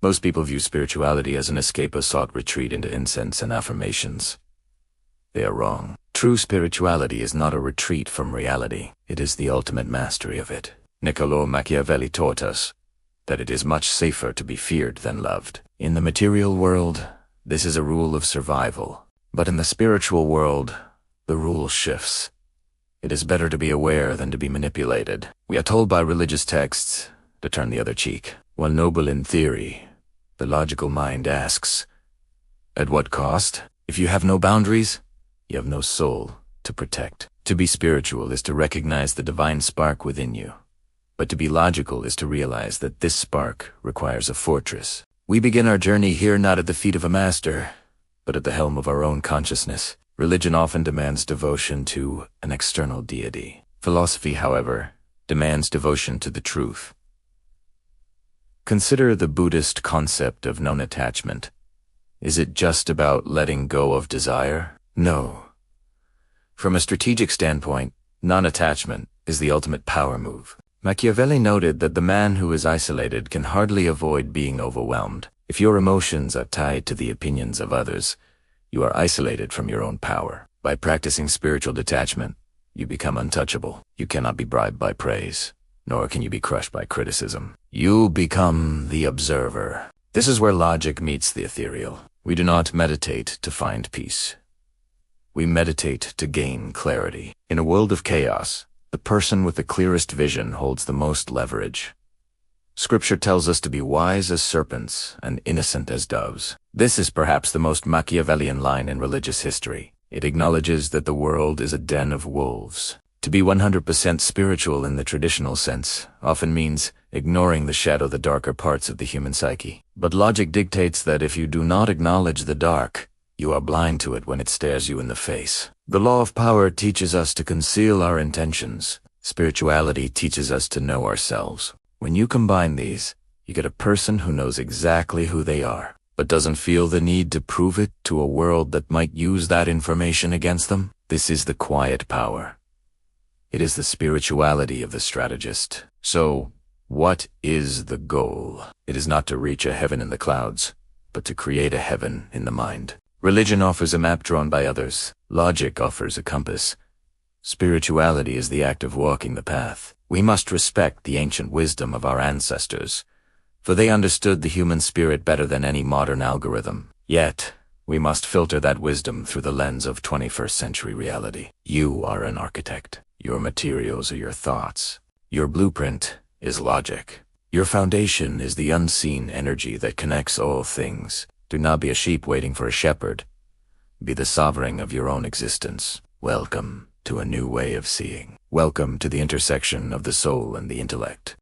Most people view spirituality as an escape, a sought retreat into incense and affirmations. They are wrong. True spirituality is not a retreat from reality. It is the ultimate mastery of it. Niccolò Machiavelli taught us that it is much safer to be feared than loved. In the material world, this is a rule of survival. But in the spiritual world, the rule shifts. It is better to be aware than to be manipulated. We are told by religious texts to turn the other cheek. While noble in theory, the logical mind asks, at what cost? If you have no boundaries, you have no soul to protect. To be spiritual is to recognize the divine spark within you. But to be logical is to realize that this spark requires a fortress. We begin our journey here not at the feet of a master, but at the helm of our own consciousness. Religion often demands devotion to an external deity. Philosophy, however, demands devotion to the truth. Consider the Buddhist concept of non-attachment. Is it just about letting go of desire? No. From a strategic standpoint, non-attachment is the ultimate power move. Machiavelli noted that the man who is isolated can hardly avoid being overwhelmed. If your emotions are tied to the opinions of others, you are isolated from your own power. By practicing spiritual detachment, you become untouchable. You cannot be bribed by praise, nor can you be crushed by criticism. You become the observer. This is where logic meets the ethereal. We do not meditate to find peace. We meditate to gain clarity. In a world of chaos, the person with the clearest vision holds the most leverage. Scripture tells us to be wise as serpents and innocent as doves. This is perhaps the most Machiavellian line in religious history. It acknowledges that the world is a den of wolves. To be 100% spiritual in the traditional sense often means ignoring the darker parts of the human psyche. But logic dictates that if you do not acknowledge the dark, you are blind to it when it stares you in the face. The law of power teaches us to conceal our intentions. Spirituality teaches us to know ourselves. When you combine these, you get a person who knows exactly who they are, but doesn't feel the need to prove it to a world that might use that information against them. This is the quiet power. It is the spirituality of the strategist. So, what is the goal? It is not to reach a heaven in the clouds, but to create a heaven in the mind. Religion offers a map drawn by others. Logic offers a compass. Spirituality is the act of walking the path. We must respect the ancient wisdom of our ancestors, for they understood the human spirit better than any modern algorithm. Yet, we must filter that wisdom through the lens of 21st century reality. You are an architect. Your materials are your thoughts. Your blueprint is logic. Your foundation is the unseen energy that connects all things. Do not be a sheep waiting for a shepherd. Be the sovereign of your own existence. Welcome to a new way of seeing. Welcome to the intersection of the soul and the intellect.